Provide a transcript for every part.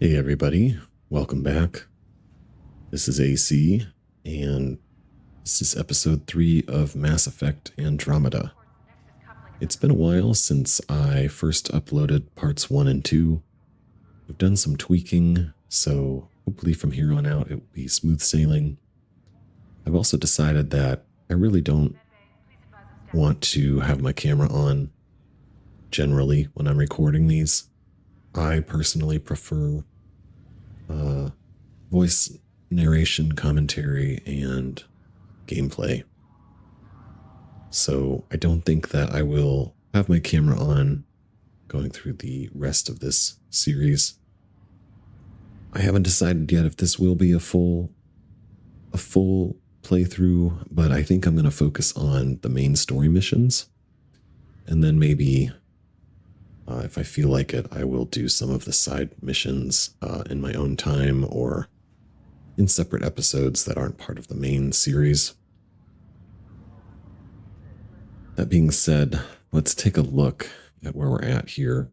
Hey everybody, welcome back. This is AC, and this is episode 3 of Mass Effect Andromeda. It's been a while since I first uploaded parts 1 and 2. We've done some tweaking, so hopefully from here on out it will be smooth sailing. I've also decided that I really don't want to have my camera on generally when I'm recording these. I personally prefer voice narration, commentary, and gameplay. So I don't think that I will have my camera on going through the rest of this series. I haven't decided yet if this will be a full playthrough, but I think I'm going to focus on the main story missions. And then maybe, if I feel like it, I will do some of the side missions in my own time or in separate episodes that aren't part of the main series. That being said, let's take a look at where we're at here.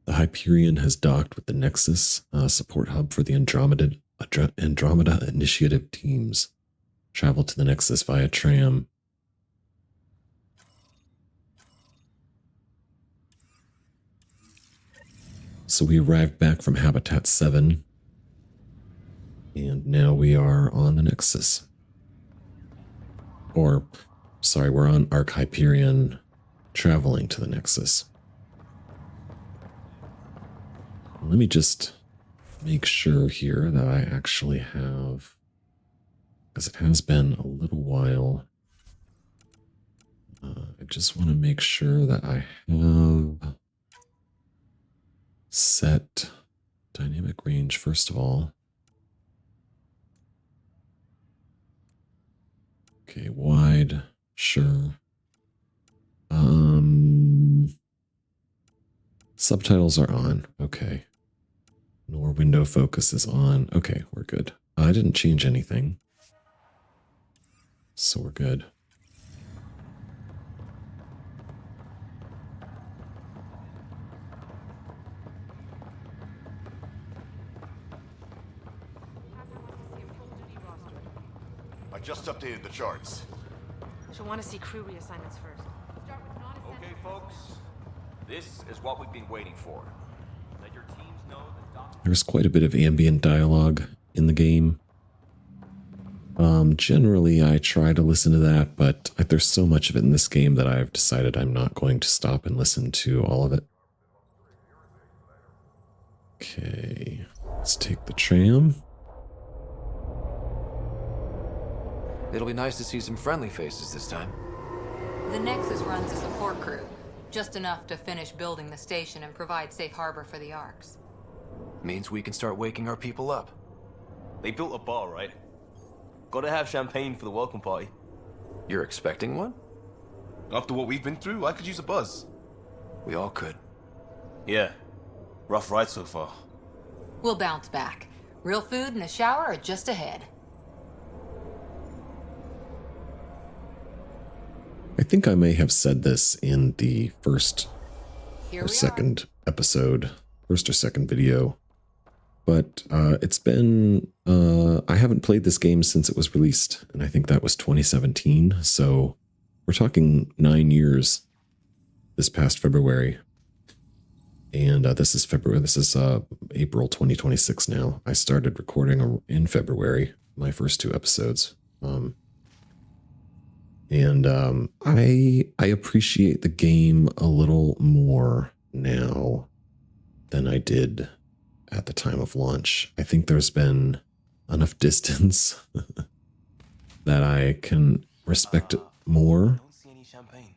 The Hyperion has docked with the Nexus, support hub for the Andromeda Initiative teams. Travel to the Nexus via tram. So we arrived back from Habitat 7, and now we are on the Nexus. Or, sorry, we're on Ark Hyperion, traveling to the Nexus. Let me just make sure here that I actually have, because it has been a little while. I just want to make sure that I have set dynamic range first of all. Okay, wide, sure. Subtitles are on, okay. Nor window focus is on. Okay, we're good. I didn't change anything, so we're good. I just updated the charts. She'll want to see crew reassignments first. Okay, folks. This is what we've been waiting for. Let your teams know that There's quite a bit of ambient dialogue in the game. Generally, I try to listen to that, but there's so much of it in this game that I've decided I'm not going to stop and listen to all of it. Okay, let's take the tram. It'll be nice to see some friendly faces this time. The Nexus runs a support crew, just enough to finish building the station and provide safe harbor for the Arks. Means we can start waking our people up. they built a bar, right? Gotta have champagne for the welcome party. You're expecting one? After what we've been through, I could use a buzz. We all could. Yeah. Rough ride so far. We'll bounce back. Real food and a shower are just ahead. I think I may have said this in the first or second episode, first or second video, but it's been, I haven't played this game since it was released, and I think that was 2017, so we're talking 9 years this past February, and this is February, this is April 2026 now. I started recording in February, my first 2 episodes, and I appreciate the game a little more now than I did at the time of launch. I think there's been enough distance that I can respect it more. Don't see any champagne.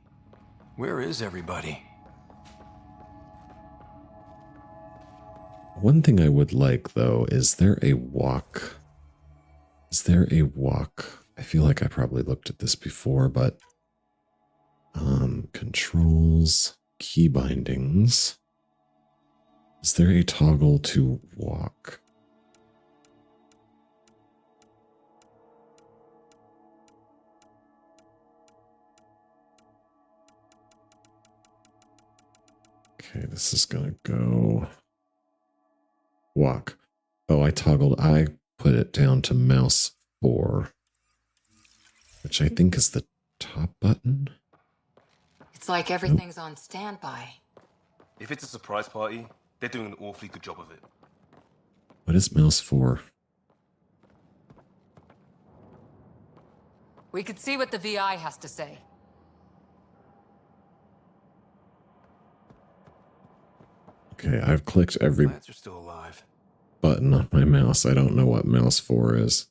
Where is everybody? One thing I would like, though, is there a walk? Is there a walk? I feel like I probably looked at this before, but controls, key bindings. Is there a toggle to walk? Okay, this is gonna go Walk. Oh, I put it down to mouse 4, which I think is the top button. It's like everything's on standby. If it's a surprise party, they're doing an awfully good job of it. What is mouse 4? We could see what the VI has to say. Okay, I've clicked every Plants are still alive. button on my mouse. I don't know what mouse 4 is.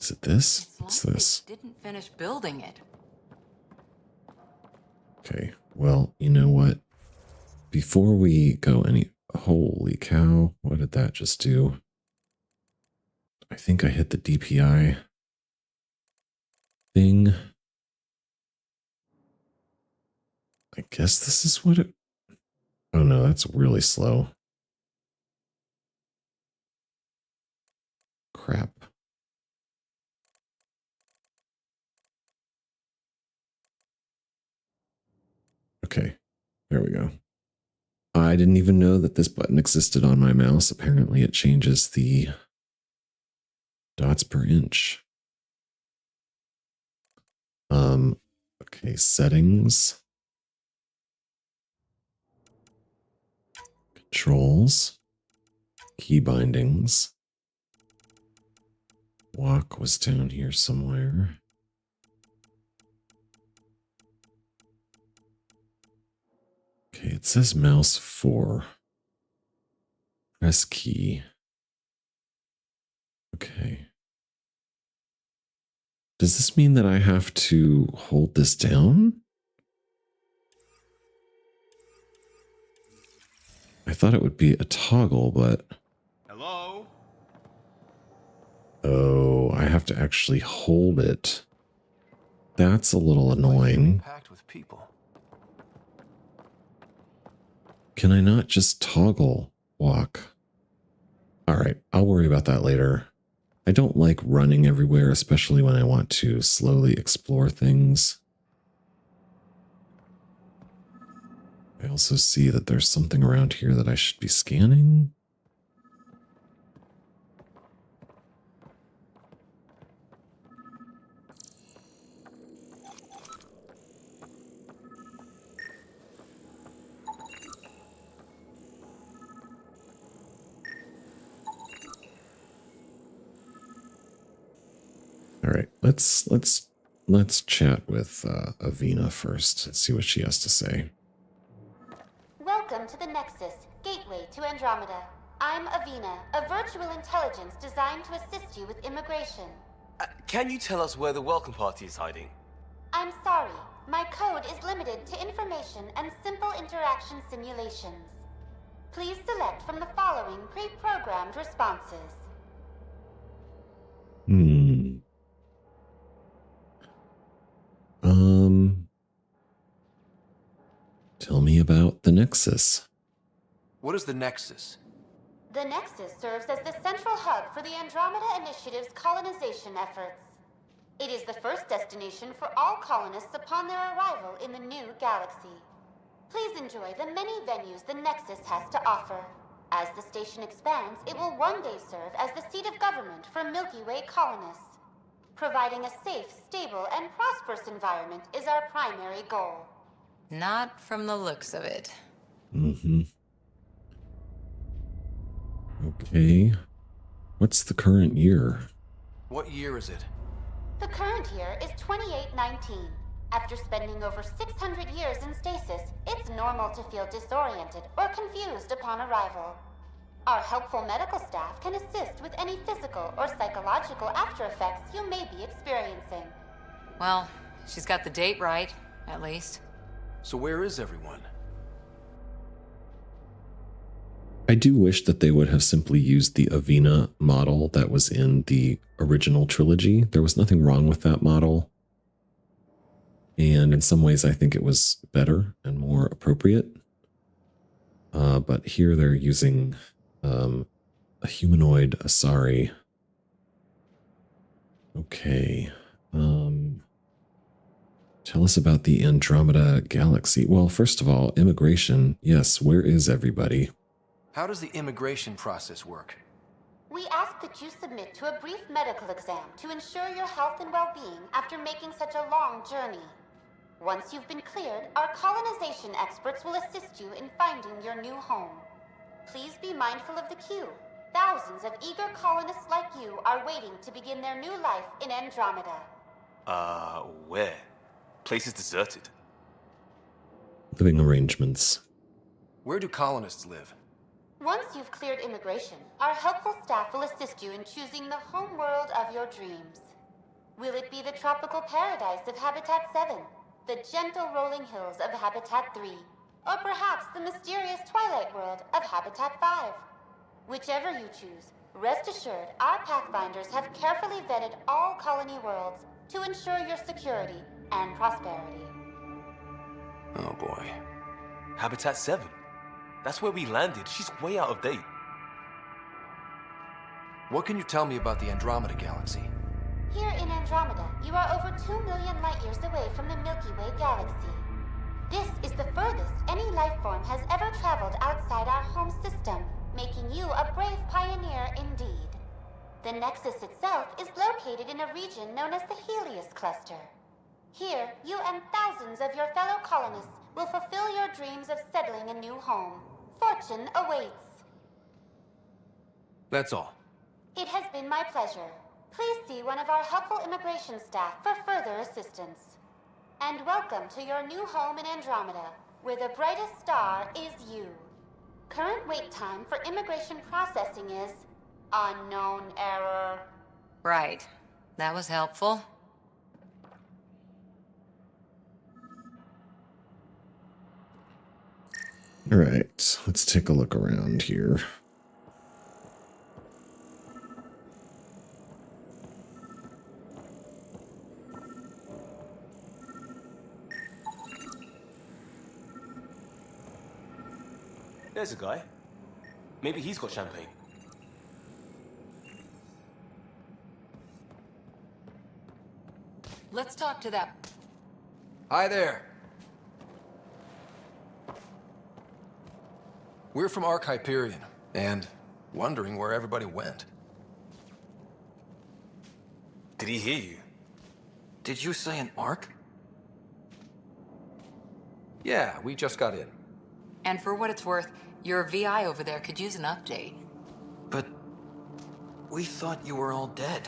Is it this? What's like this? they didn't finish building it. Okay, well, you know what? Before we go holy cow, what did that just do? I think I hit the DPI thing. I guess this is what it... Oh no, that's really slow. Crap. Okay, there we go. I didn't even know that this button existed on my mouse. Apparently it changes the dots per inch. Okay, settings. Controls. Key bindings. Walk was down here somewhere. Okay, it says mouse 4. Press key. Okay. Does this mean that I have to hold this down? I thought it would be a toggle, but... Hello? Oh, I have to actually hold it. That's a little annoying. Packed with people. Can I not just toggle walk? All right, I'll worry about that later. I don't like running everywhere, especially when I want to slowly explore things. I also see that there's something around here that I should be scanning. All right, let's chat with Avina first and see what she has to say. Welcome to the Nexus, gateway to Andromeda. I'm Avina, a virtual intelligence designed to assist you with immigration. Can you tell us where the welcome party is hiding? I'm sorry, my code is limited to information and simple interaction simulations. Please select from the following pre-programmed responses. Tell me about the Nexus. What is the Nexus? The Nexus serves as the central hub for the Andromeda Initiative's colonization efforts. It is the first destination for all colonists upon their arrival in the new galaxy. Please enjoy the many venues the Nexus has to offer. As the station expands, it will one day serve as the seat of government for Milky Way colonists. Providing a safe, stable, and prosperous environment is our primary goal. Not from the looks of it. Okay. What's the current year? What year is it? The current year is 2819. After spending over 600 years in stasis, it's normal to feel disoriented or confused upon arrival. Our helpful medical staff can assist with any physical or psychological after effects you may be experiencing. Well, she's got the date right, at least. So where is everyone? I do wish that they would have simply used the Avina model that was in the original trilogy. There was nothing wrong with that model. And in some ways, I think it was better and more appropriate. But here they're using a humanoid Asari. Okay. Tell us about the Andromeda galaxy. Well, first of all, immigration. Yes, where is everybody? How does the immigration process work? We ask that you submit to a brief medical exam to ensure your health and well-being after making such a long journey. Once you've been cleared, our colonization experts will assist you in finding your new home. Please be mindful of the queue. Thousands of eager colonists like you are waiting to begin their new life in Andromeda. Where? Place is deserted. Living arrangements. Where do colonists live? Once you've cleared immigration, our helpful staff will assist you in choosing the home world of your dreams. Will it be the tropical paradise of Habitat 7, the gentle rolling hills of Habitat 3, or perhaps the mysterious twilight world of Habitat 5? Whichever you choose, rest assured our Pathfinders have carefully vetted all colony worlds to ensure your security and prosperity. Oh boy. Habitat 7. That's where we landed. She's way out of date. What can you tell me about the Andromeda galaxy? Here in Andromeda, you are over 2 million light-years away from the Milky Way galaxy. This is the furthest any life form has ever traveled outside our home system, making you a brave pioneer indeed. The Nexus itself is located in a region known as the Helios Cluster. Here, you and thousands of your fellow colonists will fulfill your dreams of settling a new home. Fortune awaits. That's all. It has been my pleasure. Please see one of our helpful immigration staff for further assistance. And welcome to your new home in Andromeda, where the brightest star is you. Current wait time for immigration processing is unknown error. Right. That was helpful. All right, let's take a look around here. There's a guy. Maybe he's got champagne. Let's talk to that. Hi there. We're from Ark Hyperion, and wondering where everybody went. Did he hear you? Did you say an Ark? Yeah, we just got in. And for what it's worth, your VI over there could use an update. But we thought you were all dead.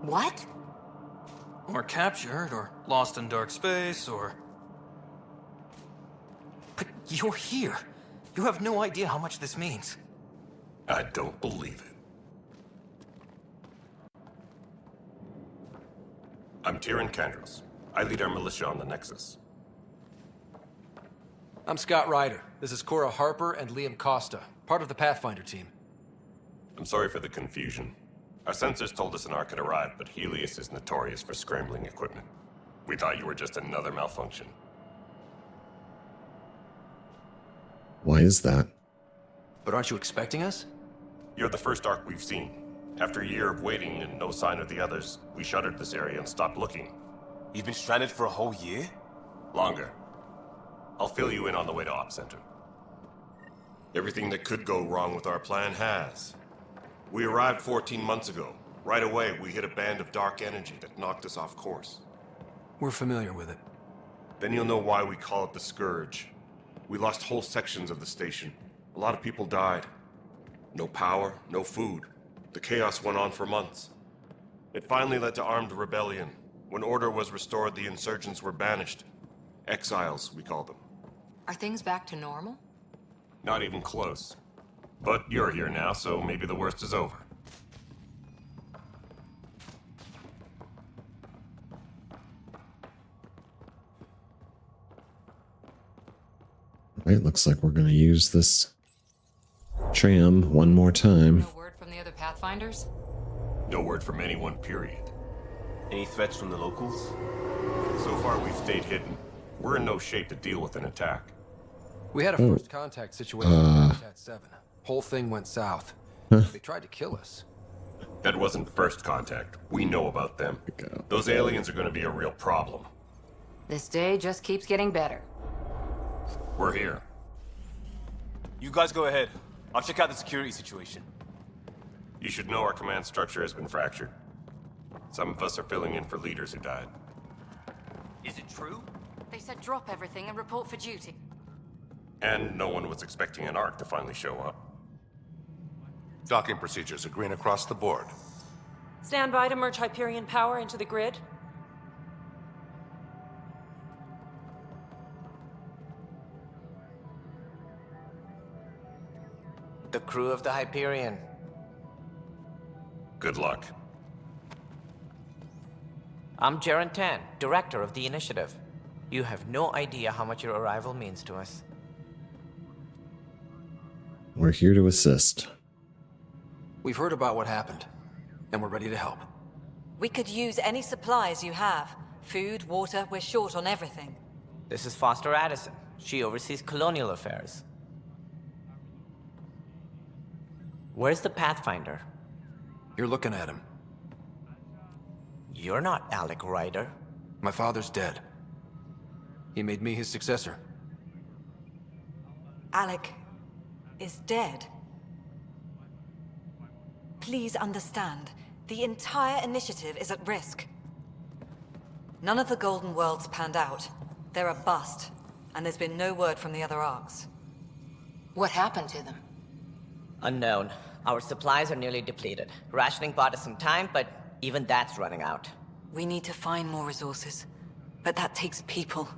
What? Or captured, or lost in dark space, or... But you're here. You have no idea how much this means. I don't believe it. I'm Tyrion Kandros. I lead our militia on the Nexus. I'm Scott Ryder. This is Cora Harper and Liam Costa, part of the Pathfinder team. I'm sorry for the confusion. Our sensors told us an Ark had arrived, but Helios is notorious for scrambling equipment. We thought you were just another malfunction. Why is that? But aren't you expecting us? You're the first Ark we've seen. After a year of waiting and no sign of the others, we shuttered this area and stopped looking. You've been stranded for a whole year? Longer. I'll fill you in on the way to Op Center. Everything that could go wrong with our plan has. We arrived 14 months ago. Right away, we hit a band of dark energy that knocked us off course. We're familiar with it. Then you'll know why we call it the Scourge. We lost whole sections of the station. A lot of people died. No power, no food. The chaos went on for months. It finally led to armed rebellion. When order was restored, the insurgents were banished. Exiles, we call them. Are things back to normal? Not even close. But you're here now, so maybe the worst is over. Right, looks like we're going to use this tram one more time. No word from the other Pathfinders? No word from anyone, period. Any threats from the locals? So far, we've stayed hidden. We're in no shape to deal with an attack. We had a first contact situation in Habitat 7. Whole thing went south. They tried to kill us. That wasn't first contact. We know about them. Those aliens are going to be a real problem. This day just keeps getting better. We're here. You guys go ahead. I'll check out the security situation. You should know our command structure has been fractured. Some of us are filling in for leaders who died. Is it true? They said drop everything and report for duty. And no one was expecting an Ark to finally show up. Docking procedures are green across the board. Stand by to merge Hyperion power into the grid. The crew of the Hyperion. Good luck. I'm Jaren Tan, director of the initiative. You have no idea how much your arrival means to us. We're here to assist. We've heard about what happened, and we're ready to help. We could use any supplies you have. Food, water, we're short on everything. This is Foster Addison. She oversees colonial affairs. Where's the Pathfinder? You're looking at him. You're not Alec Ryder. My father's dead. He made me his successor. Alec is dead. Please understand, the entire initiative is at risk. None of the Golden Worlds panned out. They're a bust, and there's been no word from the other Arks. What happened to them? Unknown. Our supplies are nearly depleted. Rationing bought us some time, but even that's running out. We need to find more resources, but that takes people,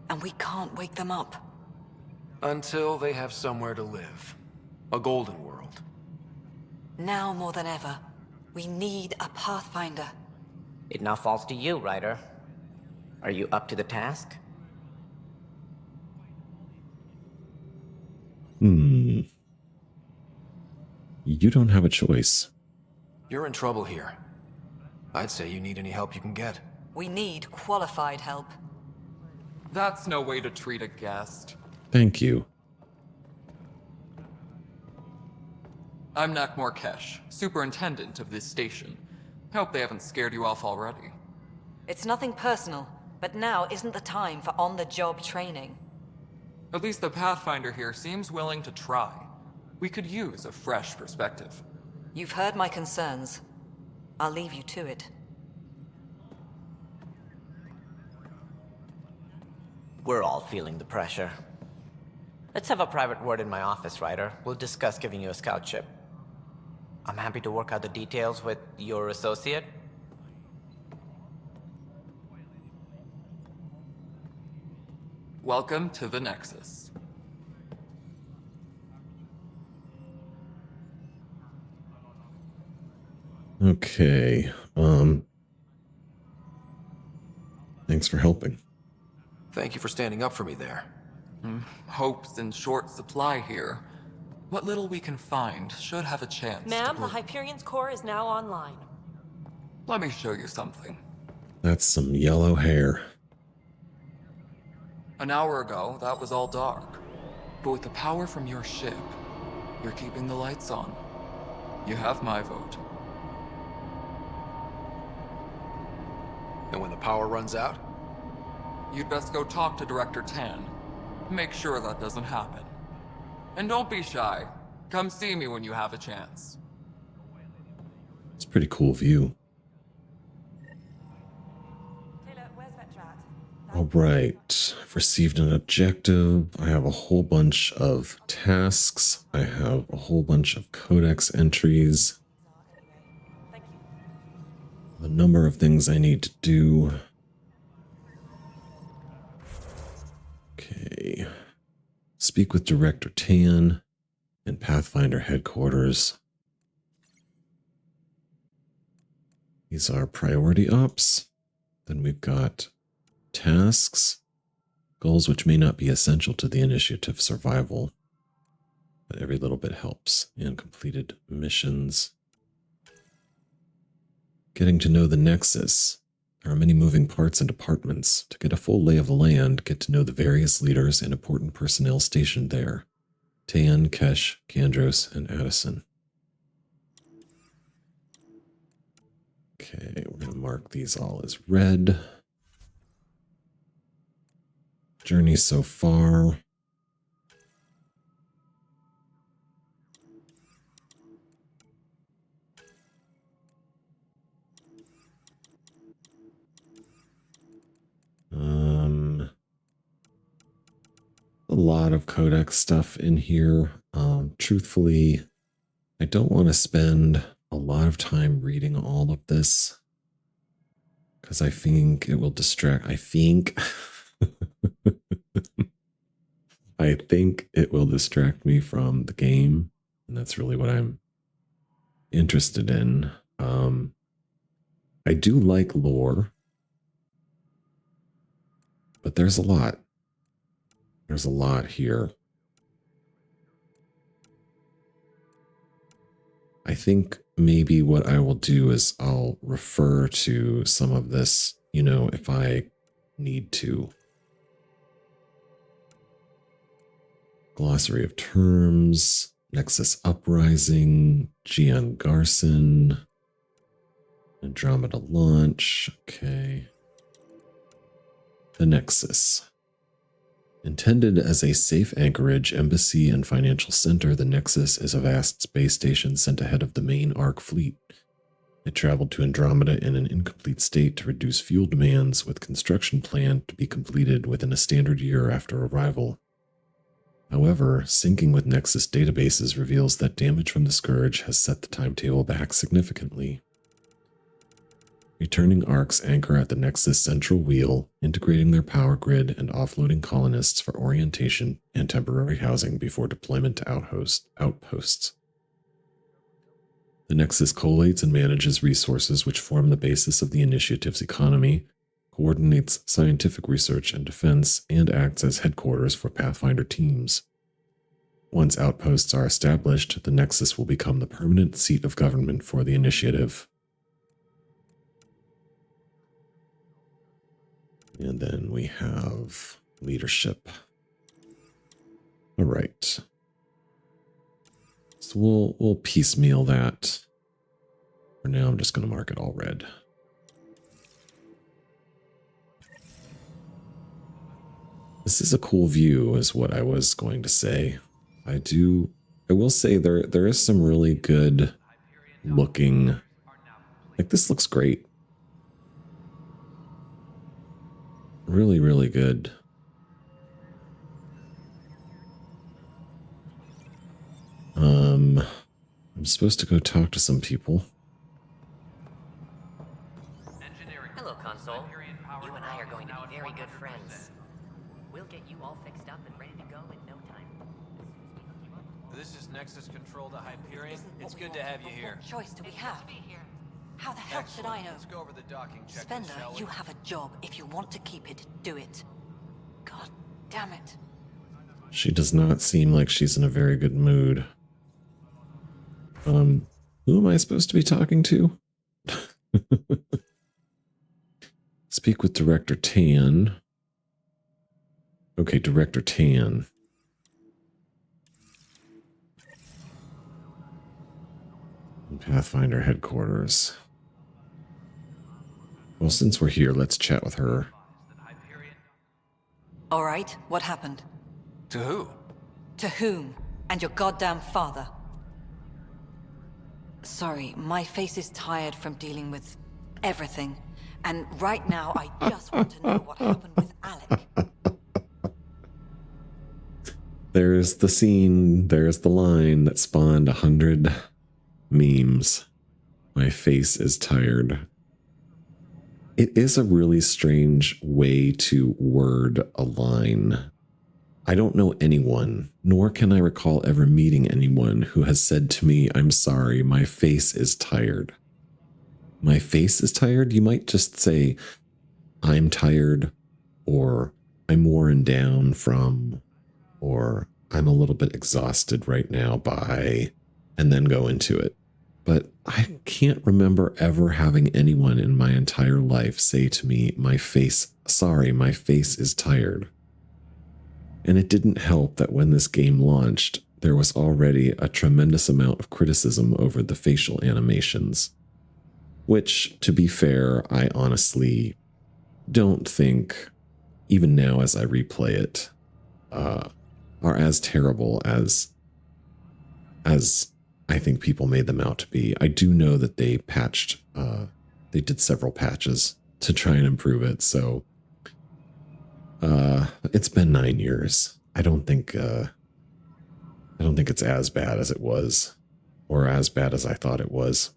and we can't wake them up. Until they have somewhere to live. A golden world. Now more than ever, we need a Pathfinder. It now falls to you, Ryder. Are you up to the task? You don't have a choice. You're in trouble here. I'd say you need any help you can get. We need qualified help. That's no way to treat a guest. Thank you. I'm Nakmor Kesh, superintendent of this station. Hope they haven't scared you off already. It's nothing personal, but now isn't the time for on-the-job training. At least the Pathfinder here seems willing to try. We could use a fresh perspective. You've heard my concerns. I'll leave you to it. We're all feeling the pressure. Let's have a private word in my office, Ryder. We'll discuss giving you a scout ship. I'm happy to work out the details with your associate. Welcome to the Nexus. Okay. Thanks for helping. Thank you for standing up for me there. Hope's in short supply here. What little we can find should have a chance. Ma'am, the Hyperion's core is now online. Let me show you something. That's some yellow hair. An hour ago, that was all dark. But with the power from your ship, you're keeping the lights on. You have my vote. And when the power runs out? You'd best go talk to Director Tan. Make sure that doesn't happen. And don't be shy. Come see me when you have a chance. It's a pretty cool view. Taylor, where's Vetrat? All right. I've received an objective. I have a whole bunch of tasks. I have a whole bunch of codex entries. A number of things I need to do. Okay. Speak with Director Tan in Pathfinder headquarters. These are priority ops. Then we've got tasks, goals which may not be essential to the initiative survival, but every little bit helps, and completed missions. Getting to know the Nexus. There are many moving parts and departments. To get a full lay of the land, get to know the various leaders and important personnel stationed there. Tan, Kesh, Kandros, and Addison. Okay, we're going to mark these all as red. Journey so far. a lot of codex stuff in here. Truthfully, I don't want to spend a lot of time reading all of this because I think it will distract. I think it will distract me from the game, and that's really what I'm interested in. I do like lore, but there's a lot. There's a lot here. I think maybe what I will do is I'll refer to some of this, you know, if I need to. Glossary of terms, Nexus Uprising, Gian Garson, Andromeda launch, okay. The Nexus. Intended as a safe anchorage, embassy, and financial center, the Nexus is a vast space station sent ahead of the main Ark fleet. It traveled to Andromeda in an incomplete state to reduce fuel demands, with construction planned to be completed within a standard year after arrival. However, syncing with Nexus databases reveals that damage from the Scourge has set the timetable back significantly. Returning Arks anchor at the Nexus central wheel, integrating their power grid and offloading colonists for orientation and temporary housing before deployment to outposts. The Nexus collates and manages resources which form the basis of the initiative's economy, coordinates scientific research and defense, and acts as headquarters for Pathfinder teams. Once outposts are established, the Nexus will become the permanent seat of government for the initiative. And then we have leadership. All right. So we'll piecemeal that. For now, I'm just going to mark it all red. This is a cool view, is what I was going to say. I will say there is some really good looking, like this looks great. Really, really good. I'm supposed to go talk to some people. Hello, Console. You and I are going to be very good friends. We'll get you all fixed up and ready to go in no time. This is Nexus Control to Hyperion. It's good to have you here. What choice do we have? How the hell should I know? Let's go over the docking checklist, Spender, shall we? you have a job. If you want to keep it, do it. God damn it. She does not seem like she's in a very good mood. Who am I supposed to be talking to? Speak with Director Tan. Okay, Director Tan. Pathfinder headquarters. Well, since we're here, let's chat with her. All right, what happened? To who? To whom? And your goddamn father. Sorry, my face is tired from dealing with everything. And right now, I just want to know what happened with Alec. There's the scene, there's the line that spawned 100 memes. My face is tired. It is a really strange way to word a line. I don't know anyone, nor can I recall ever meeting anyone who has said to me, "I'm sorry, my face is tired." My face is tired? You might just say, "I'm tired," or "I'm worn down from," or "I'm a little bit exhausted right now by," and then go into it. But I can't remember ever having anyone in my entire life say to me, my face is tired. And it didn't help that when this game launched, there was already a tremendous amount of criticism over the facial animations. Which, to be fair, I honestly don't think, even now as I replay it, are as terrible as I think people made them out to be. I do know that they patched, they did several patches to try and improve it, so it's been 9 years. I don't think it's as bad as it was, or as bad as I thought it was.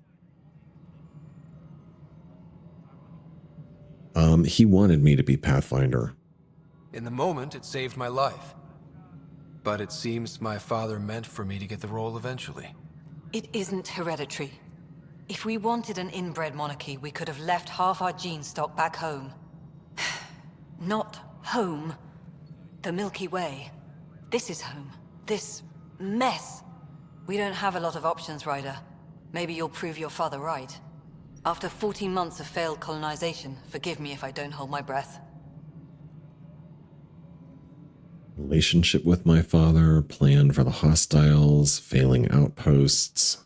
He wanted me to be Pathfinder. In the moment, it saved my life. But it seems my father meant for me to get the role eventually. It isn't hereditary. If we wanted an inbred monarchy, we could have left half our gene stock back home. Not home. The Milky Way. This is home. This mess. We don't have a lot of options, Ryder. Maybe you'll prove your father right. After 14 months of failed colonization, forgive me if I don't hold my breath. Relationship with my father, plan for the hostiles, failing outposts.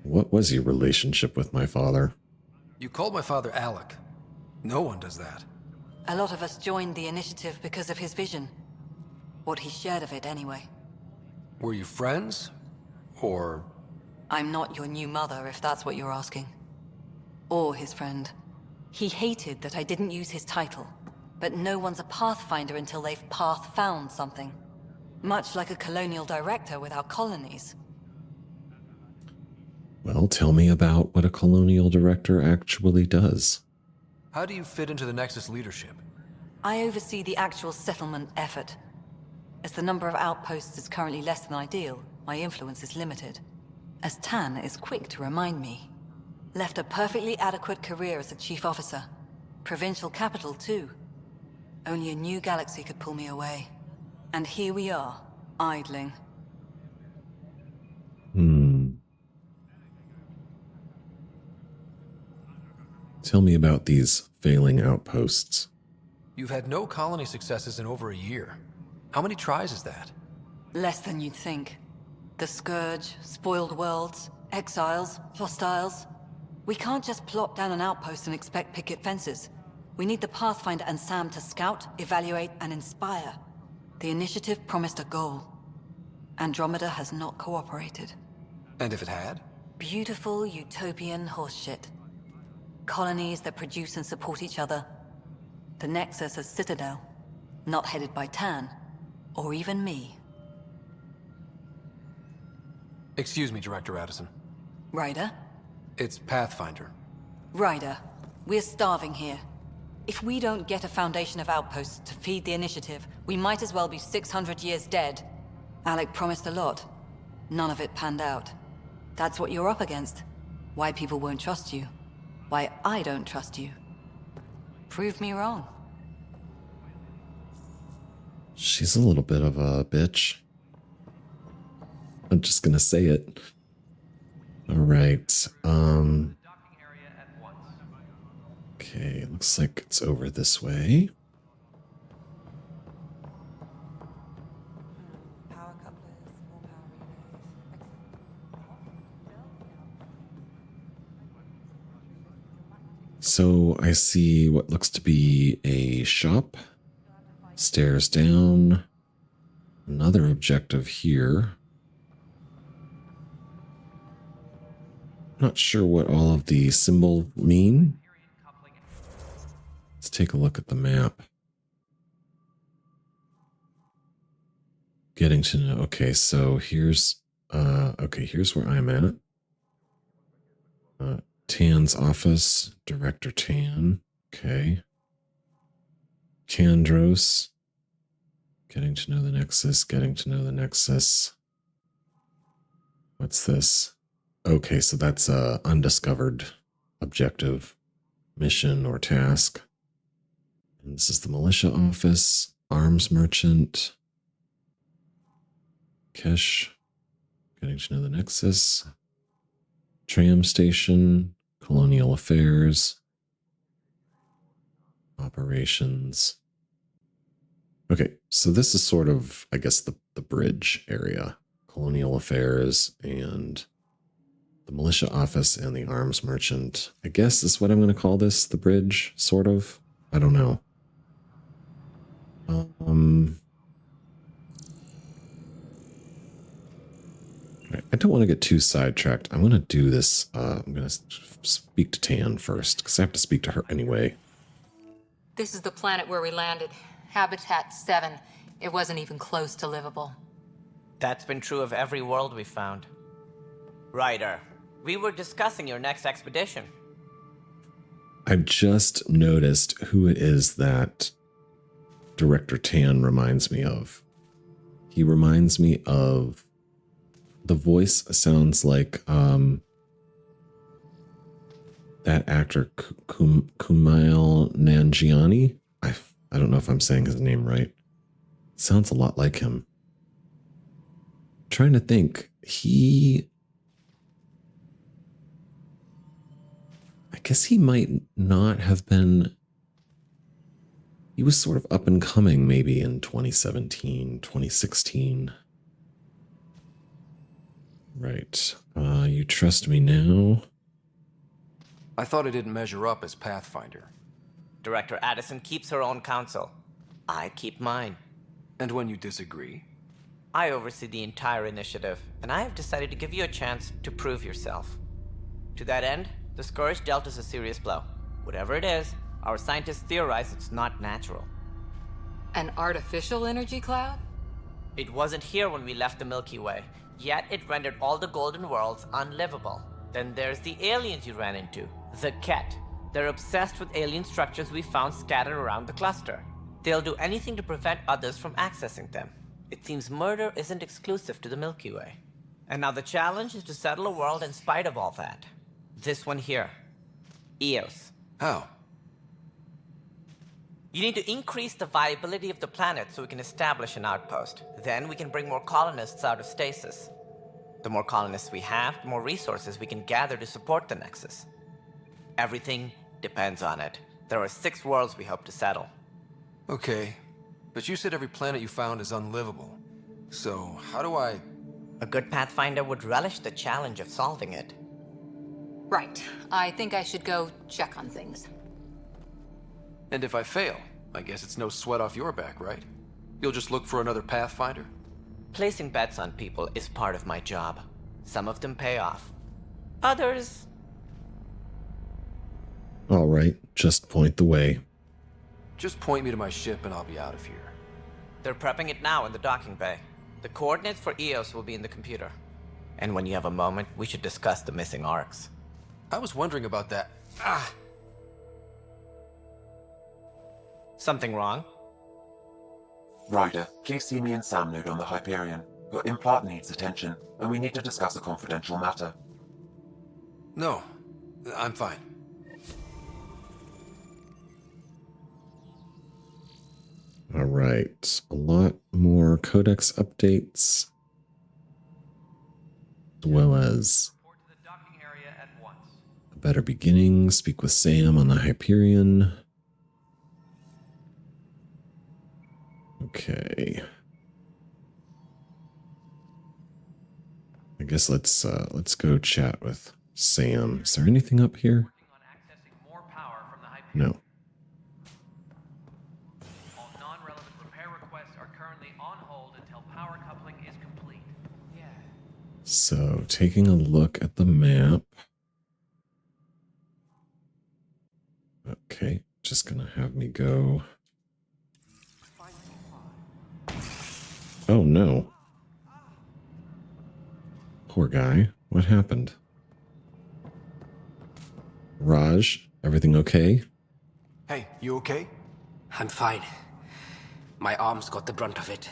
What was your relationship with my father? You called my father Alec. No one does that. A lot of us joined the initiative because of his vision. What he shared of it, anyway. Were you friends? Or... I'm not your new mother, if that's what you're asking. Or his friend. He hated that I didn't use his title. But no one's a Pathfinder until they've path-found something. Much like a colonial director without colonies. Well, tell me about what a colonial director actually does. How do you fit into the Nexus leadership? I oversee the actual settlement effort. As the number of outposts is currently less than ideal, my influence is limited. As Tan is quick to remind me. Left a perfectly adequate career as a chief officer. Provincial capital, too. Only a new galaxy could pull me away. And here we are, idling. Tell me about these failing outposts. You've had no colony successes in over a year. How many tries is that? Less than you'd think. The Scourge, spoiled worlds, exiles, hostiles. We can't just plop down an outpost and expect picket fences. We need the Pathfinder and Sam to scout, evaluate, and inspire. The initiative promised a goal. Andromeda has not cooperated. And if it had? Beautiful utopian horseshit. Colonies that produce and support each other. The Nexus as Citadel. Not headed by Tan. Or even me. Excuse me, Director Addison. Ryder? It's Pathfinder. Ryder, we're starving here. If we don't get a foundation of outposts to feed the initiative, we might as well be 600 years dead. Alec promised a lot. None of it panned out. That's what you're up against. Why people won't trust you. Why I don't trust you. Prove me wrong. She's a little bit of a bitch. I'm just gonna say it. All right. Okay, looks like it's over this way. So I see what looks to be a shop. Stairs down. Another objective here. Not sure what all of the symbols mean. Let's take a look at the map. Getting to know. Okay, so here's here's where I'm at. Tan's office, Director Tan. Okay. Kandros. Getting to know the Nexus, getting to know the Nexus. What's this? Okay, so that's a undiscovered objective, mission, or task. And this is the militia office, arms merchant, Kesh, getting to know the Nexus, tram station, colonial affairs, operations. Okay, so this is sort of, I guess, the bridge area. Colonial affairs and the militia office and the arms merchant. I guess is what I'm going to call this, the bridge, sort of. I don't know. Right, I don't want to get too sidetracked. I'm going to do this. I'm going to speak to Tan first because I have to speak to her anyway. This is the planet where we landed. Habitat 7. It wasn't even close to livable. That's been true of every world we've found. Ryder, we were discussing your next expedition. I've just noticed who it is that Director Tan reminds me of. He reminds me of... The voice sounds like that actor Kumail Nanjiani. I don't know if I'm saying his name right. It sounds a lot like him. I'm trying to think. I guess he might not have been... He was sort of up and coming maybe in 2017, 2016. Right. You trust me now? I thought I didn't measure up as Pathfinder. Director Addison keeps her own counsel. I keep mine. And when you disagree? I oversee the entire initiative, and I have decided to give you a chance to prove yourself. To that end, the Scourge dealt us a serious blow. Whatever it is, our scientists theorize it's not natural. An artificial energy cloud? It wasn't here when we left the Milky Way, yet it rendered all the Golden Worlds unlivable. Then there's the aliens you ran into, the Ket. They're obsessed with alien structures we found scattered around the cluster. They'll do anything to prevent others from accessing them. It seems murder isn't exclusive to the Milky Way. And now the challenge is to settle a world in spite of all that. This one here. Eos. How? You need to increase the viability of the planet so we can establish an outpost. Then we can bring more colonists out of stasis. The more colonists we have, the more resources we can gather to support the Nexus. Everything depends on it. There are 6 worlds we hope to settle. Okay, but you said every planet you found is unlivable. So, how do I... A good Pathfinder would relish the challenge of solving it. Right. I think I should go check on things. And if I fail, I guess it's no sweat off your back, right? You'll just look for another Pathfinder? Placing bets on people is part of my job. Some of them pay off. Others... All right, just point the way. Just point me to my ship and I'll be out of here. They're prepping it now in the docking bay. The coordinates for Eos will be in the computer. And when you have a moment, we should discuss the missing arcs. I was wondering about that. Something wrong? Ryder, please see me and Sam node on the Hyperion. Your implant needs attention, and we need to discuss a confidential matter. No, I'm fine. All right, a lot more codex updates, as well as a better beginning. Speak with Sam on the Hyperion. Okay. I guess let's go chat with Sam. Is there anything up here? No. All non-relevant repair requests are currently on hold until power coupling is complete. Yeah. So, taking a look at the map. Okay, just gonna have me go. Oh no. Poor guy. What happened? Raj, everything okay? Hey, you okay? I'm fine. My arms got the brunt of it.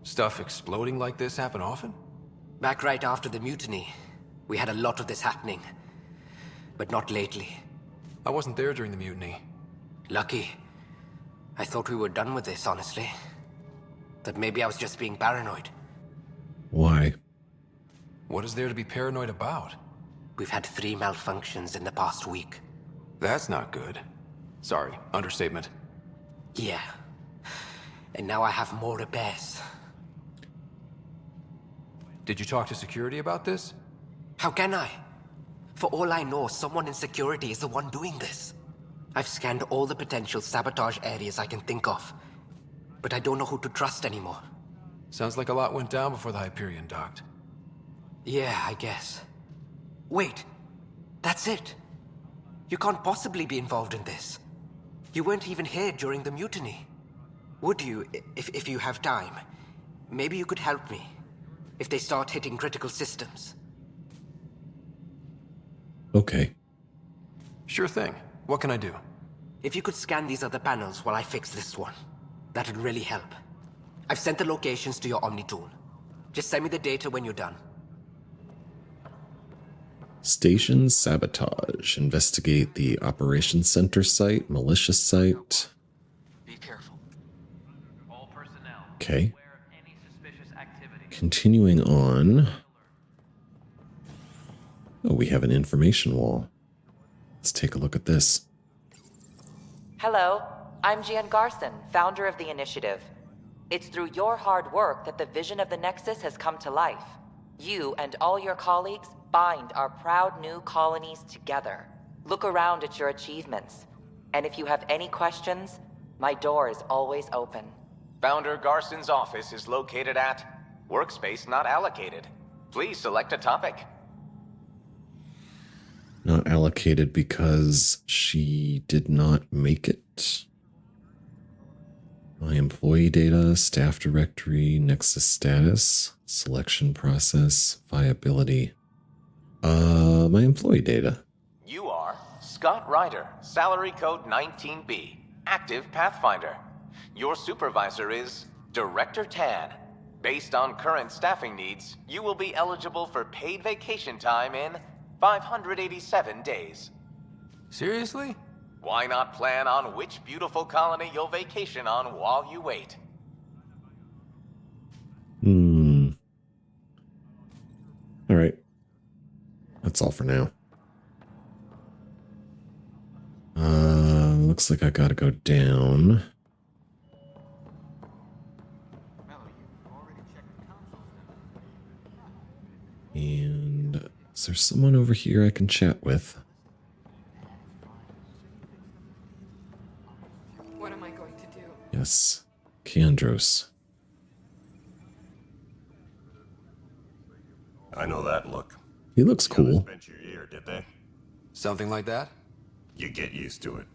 Stuff exploding like this happen often? Back right after the mutiny, we had a lot of this happening. But not lately. I wasn't there during the mutiny. Lucky. I thought we were done with this, honestly. That maybe I was just being paranoid. Why? What is there to be paranoid about? We've had 3 malfunctions in the past week. That's not good. Sorry, understatement. Yeah. And now I have more repairs. Did you talk to security about this? How can I? For all I know, someone in security is the one doing this. I've scanned all the potential sabotage areas I can think of. But I don't know who to trust anymore. Sounds like a lot went down before the Hyperion docked. Yeah, I guess. Wait. That's it. You can't possibly be involved in this. You weren't even here during the mutiny. Would you, if you have time? Maybe you could help me. If they start hitting critical systems. Okay. Sure thing. What can I do? If you could scan these other panels while I fix this one, that would really help. I've sent the locations to your Omni tool. Just send me the data when you're done. Station sabotage. Investigate the operations center site, militia site. Be careful. All personnel. Okay. Aware of any suspicious activity. Continuing on. Oh, we have an information wall. Let's take a look at this. Hello, I'm Gian Garson, founder of the initiative. It's through your hard work that the vision of the Nexus has come to life. You and all your colleagues bind our proud new colonies together. Look around at your achievements. And if you have any questions, my door is always open. Founder Garson's office is located at Workspace Not Allocated. Please select a topic. Not allocated because she did not make it. My employee data, staff directory, Nexus status, selection process, viability. My employee data. You are Scott Ryder, salary code 19B, active Pathfinder. Your supervisor is Director Tan. Based on current staffing needs, you will be eligible for paid vacation time in 587 days. Seriously? Why not plan on which beautiful colony you'll vacation on while you wait? All right. That's all for now. Looks like I gotta go down. And is there someone over here I can chat with? What am I going to do? Yes, Kandros. I know that look. He looks cool. Bent your ear, did they? Something like that? You get used to it.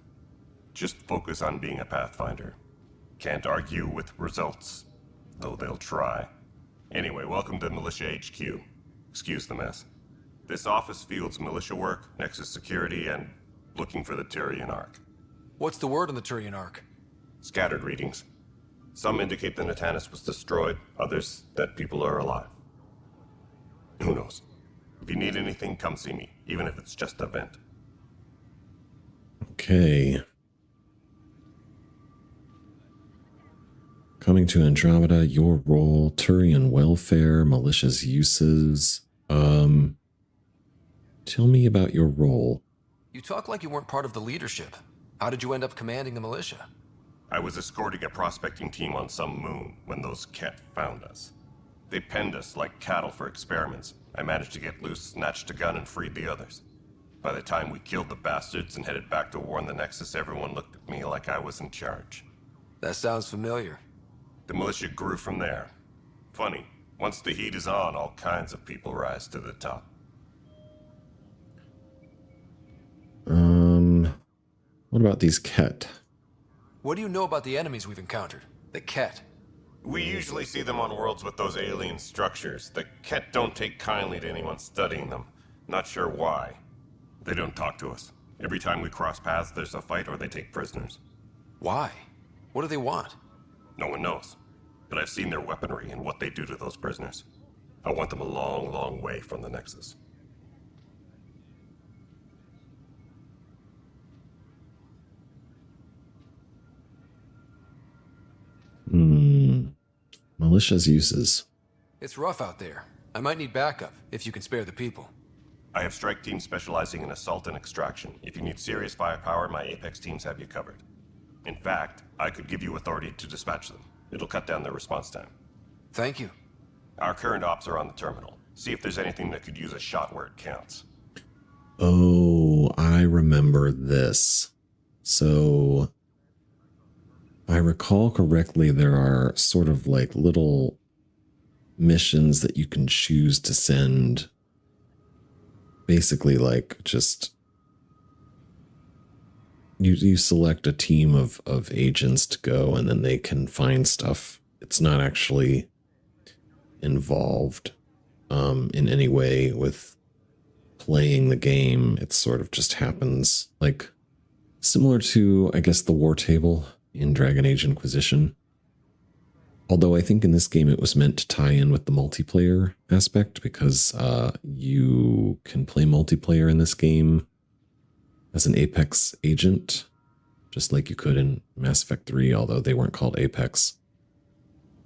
Just focus on being a Pathfinder. Can't argue with results, though they'll try. Anyway, welcome to Militia HQ. Excuse the mess. This office fields militia work, Nexus security, and looking for the Tyrian Ark. What's the word on the Tyrian Ark? Scattered readings. Some indicate the Natanus was destroyed, others that people are alive. Who knows? If you need anything, come see me, even if it's just a vent. Okay. Coming to Andromeda, your role, Turian welfare, malicious uses. Tell me about your role. You talk like you weren't part of the leadership. How did you end up commanding the militia? I was escorting a prospecting team on some moon when those Ket found us. They penned us like cattle for experiments. I managed to get loose, snatched a gun, and freed the others. By the time we killed the bastards and headed back to warn the Nexus, everyone looked at me like I was in charge. That sounds familiar. The militia grew from there. Funny, once the heat is on, all kinds of people rise to the top. What about these Ket? What do you know about the enemies we've encountered? The Ket. We usually see them on worlds with those alien structures. The Ket don't take kindly to anyone studying them. Not sure why. They don't talk to us. Every time we cross paths, there's a fight or they take prisoners. Why? What do they want? No one knows. But I've seen their weaponry and what they do to those prisoners. I want them a long, long way from the Nexus. Militia's uses. It's rough out there. I might need backup, if you can spare the people. I have strike teams specializing in assault and extraction. If you need serious firepower, my Apex teams have you covered. In fact, I could give you authority to dispatch them. It'll cut down their response time. Thank you. Our current ops are on the terminal. See if there's anything that could use a shot where it counts. Oh, I remember this. So, if I recall correctly, there are sort of like little missions that you can choose to send. Basically, like just you select a team of agents to go, and then they can find stuff. It's not actually involved in any way with playing the game. It sort of just happens, like similar to, I guess, the war table in Dragon Age Inquisition. Although I think in this game it was meant to tie in with the multiplayer aspect, because you can play multiplayer in this game as an Apex agent, just like you could in Mass Effect 3, although they weren't called Apex.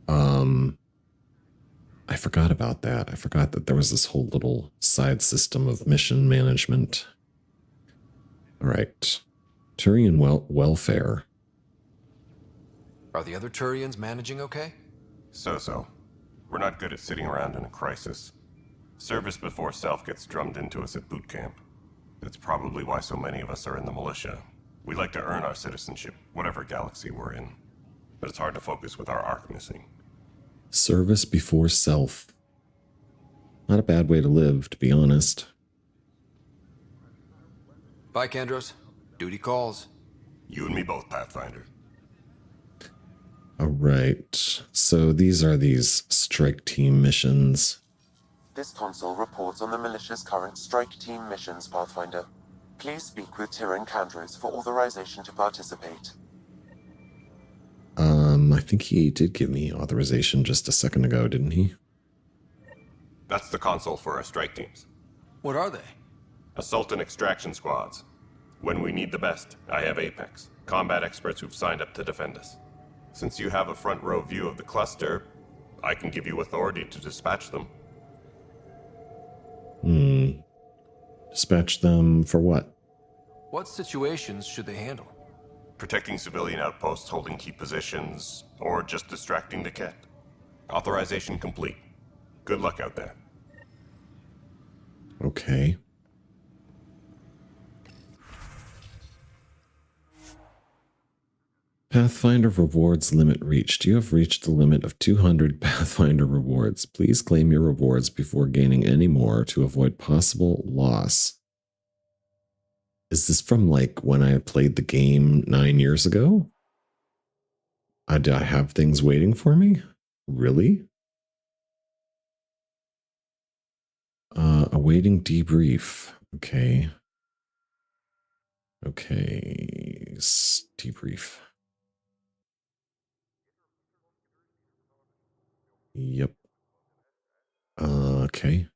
I forgot about that. I forgot that there was this whole little side system of mission management. All right. Turian welfare. Are the other Turians managing okay? So. We're not good at sitting around in a crisis. Service before self gets drummed into us at boot camp. That's probably why so many of us are in the militia. We like to earn our citizenship, whatever galaxy we're in. But it's hard to focus with our Ark missing. Service before self. Not a bad way to live, to be honest. Bye, Kandros. Duty calls. You and me both, Pathfinder. All right. So these are these strike team missions. This console reports on the militia's current strike team missions, Pathfinder. Please speak with Tyrion Kandros for authorization to participate. I think he did give me authorization just a second ago, didn't he? That's the console for our strike teams. What are they? Assault and extraction squads. When we need the best, I have Apex, combat experts who've signed up to defend us. Since you have a front row view of the cluster, I can give you authority to dispatch them. Dispatch them for what? What situations should they handle? Protecting civilian outposts, holding key positions, or just distracting the Ket. Authorization complete. Good luck out there. Okay. Pathfinder rewards limit reached. You have reached the limit of 200 Pathfinder rewards. Please claim your rewards before gaining any more to avoid possible loss. Is this from like when I played the game 9 years ago? Do I have things waiting for me? Really? Awaiting debrief. Okay. Okay. Debrief. Yep. Okay.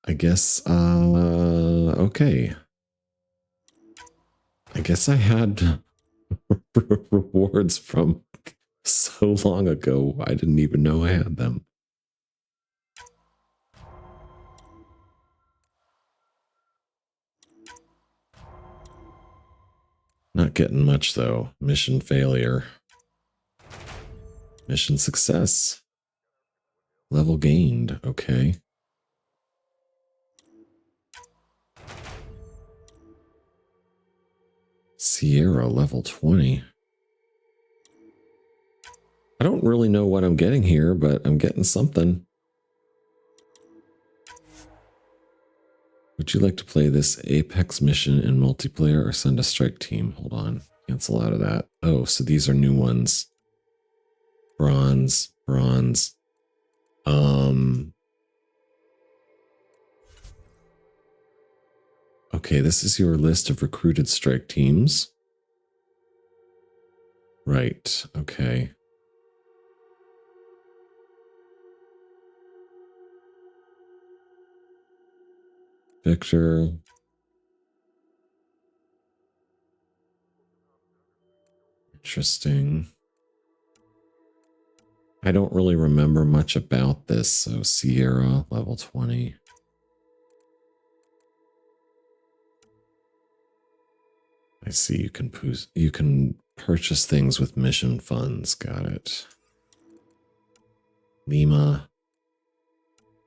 I guess, okay. I guess I had rewards from so long ago, I didn't even know I had them. Not getting much, though. Mission failure. Mission success. Level gained. Okay. Sierra, level 20. I don't really know what I'm getting here, but I'm getting something. Would you like to play this Apex mission in multiplayer or send a strike team? Hold on. Cancel out of that. Oh, so these are new ones. Bronze. Bronze. Okay, this is your list of recruited strike teams. Right, okay. Victor. Interesting. I don't really remember much about this, so Sierra, level 20. I see you can purchase things with mission funds. Got it. Lima,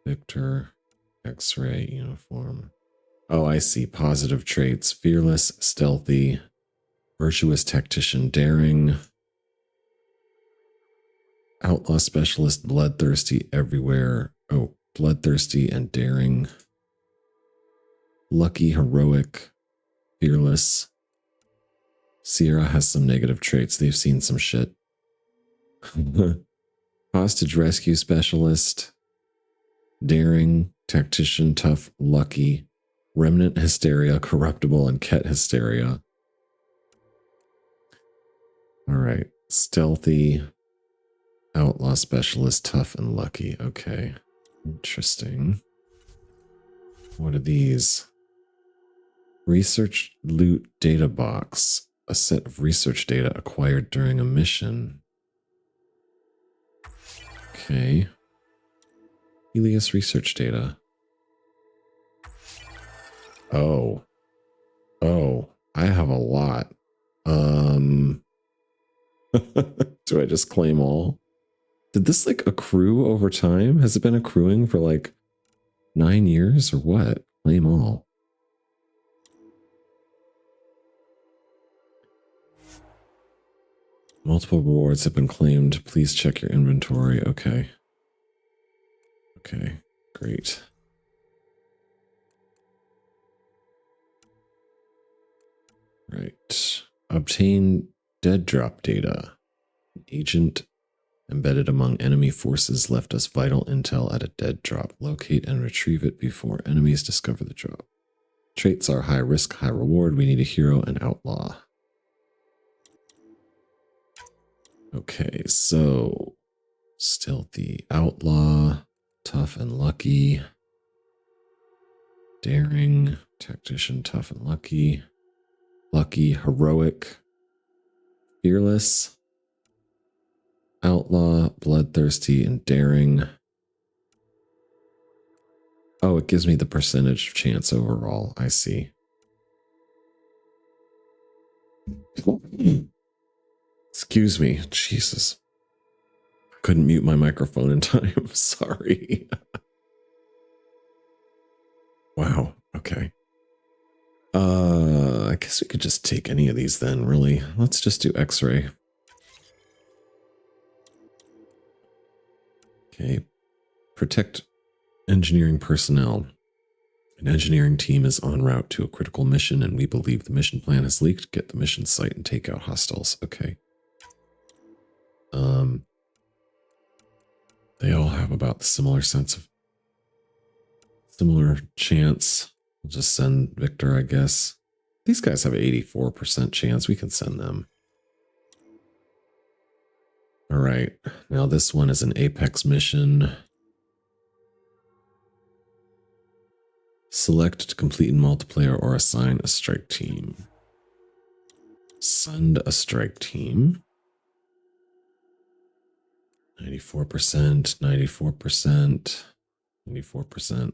Victor, X-ray uniform. Oh, I see. Positive traits: fearless, stealthy, virtuous tactician, daring, outlaw specialist, bloodthirsty everywhere. Oh, bloodthirsty and daring. Lucky, heroic, fearless. Sierra has some negative traits. They've seen some shit. Hostage rescue specialist. Daring, tactician, tough, lucky. Remnant hysteria, corruptible, and Ket hysteria. Alright. Stealthy, outlaw specialist, tough, and lucky. Okay. Interesting. What are these? Research loot data box. A set of research data acquired during a mission. Okay. Helios research data. Oh. Oh, I have a lot. Do I just claim all? Did this like accrue over time? Has it been accruing for like 9 years or what? Claim all. Multiple rewards have been claimed. Please check your inventory. Okay. Okay, great. Right. Obtain dead drop data. An agent embedded among enemy forces left us vital intel at a dead drop. Locate and retrieve it before enemies discover the drop. Traits are high risk, high reward. We need a hero and outlaw. Okay, so stealthy, outlaw, tough and lucky, daring, tactician, tough and lucky, lucky, heroic, fearless, outlaw, bloodthirsty, and daring. Oh, it gives me the percentage of chance overall. I see. Excuse me. Jesus. Couldn't mute my microphone in time. Sorry. Wow. Okay. I guess we could just take any of these then, really. Let's just do X-ray. Okay. Protect engineering personnel. An engineering team is en route to a critical mission, and we believe the mission plan has leaked. Get the mission site and take out hostiles. Okay. They all have about the similar chance. We'll just send Victor, I guess. These guys have 84% chance. We can send them. All right. Now this one is an Apex mission. Select to complete in multiplayer or assign a strike team. Send a strike team. 94%, 94%, 94%.